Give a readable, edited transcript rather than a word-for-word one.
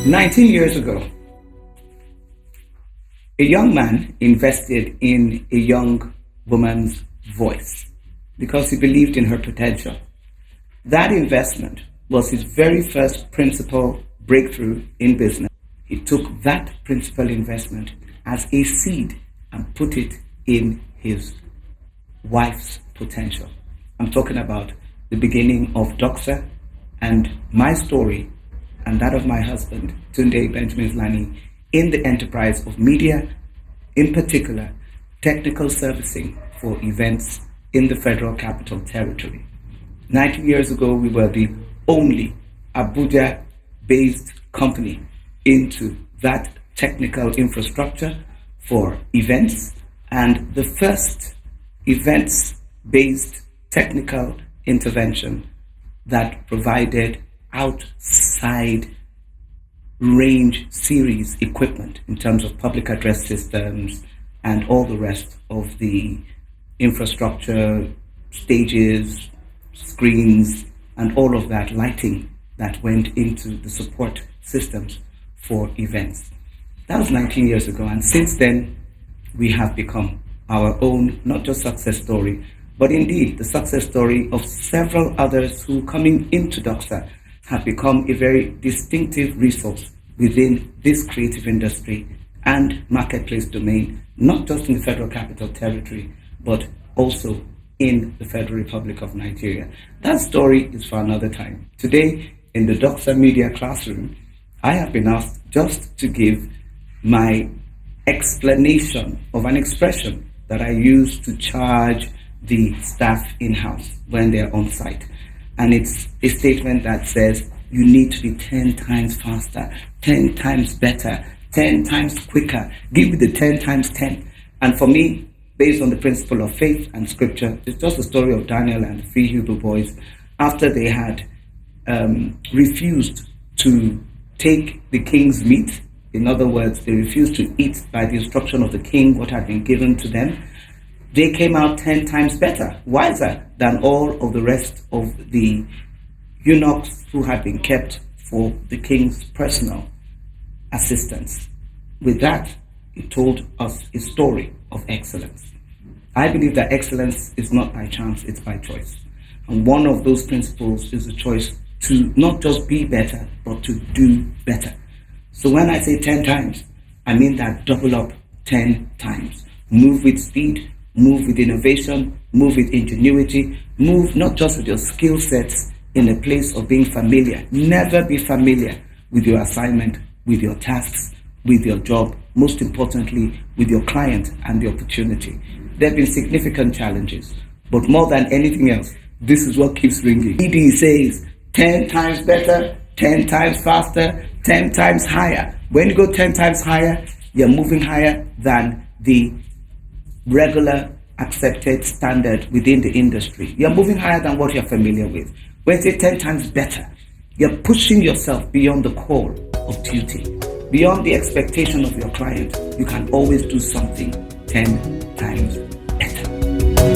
19 years ago, a young man invested in a young woman's voice because he believed in her potential. That investment was his very first principal breakthrough in business. He took that principal investment as a seed and put it in his wife's potential. I'm talking about the beginning of DOXA and my story and that of my husband, Tunde Benjamin Laniyi, in the enterprise of media, in particular, technical servicing for events in the Federal Capital Territory. 19 years ago, we were the only Abuja-based company into that technical infrastructure for events and the first events-based technical intervention that provided outside range series equipment in terms of public address systems and all the rest of the infrastructure, stages, screens, and all of that lighting that went into the support systems for events. That was 19 years ago, and since then we have become our own, not just success story, but indeed the success story of several others who, coming into DOXA, have become a very distinctive resource within this creative industry and marketplace domain, not just in the Federal Capital Territory, but also in the Federal Republic of Nigeria. That story is for another time. Today, in the DOXA Media Classroom, I have been asked just to give my explanation of an expression that I use to charge the staff in-house when they're on site. And it's a statement that says, you need to be 10 times faster, 10 times better, 10 times quicker. Give me the 10 times 10. And for me, based on the principle of faith and scripture, it's just the story of Daniel and the 3 Hebrew boys after they had refused to take the king's meat. In other words, they refused to eat by the instruction of the king what had been given to them. They came out 10 times better, wiser than all of the rest of the eunuchs who had been kept for the king's personal assistance. With that, he told us a story of excellence. I believe that excellence is not by chance, it's by choice. And one of those principles is the choice to not just be better, but to do better. So when I say 10 times, I mean that double up 10 times. Move with speed, move with innovation, move with ingenuity, move not just with your skill sets in a place of being familiar. Never be familiar with your assignment, with your tasks, with your job, most importantly, with your client and the opportunity. There have been significant challenges, but more than anything else, this is what keeps ringing. ED says 10 times better, 10 times faster, 10 times higher. When you go 10 times higher, you're moving higher than the regular accepted standard within the industry. You're moving higher than what you're familiar with. When you say 10 times better, you're pushing yourself beyond the call of duty, beyond the expectation of your client. You can always do something 10 times better.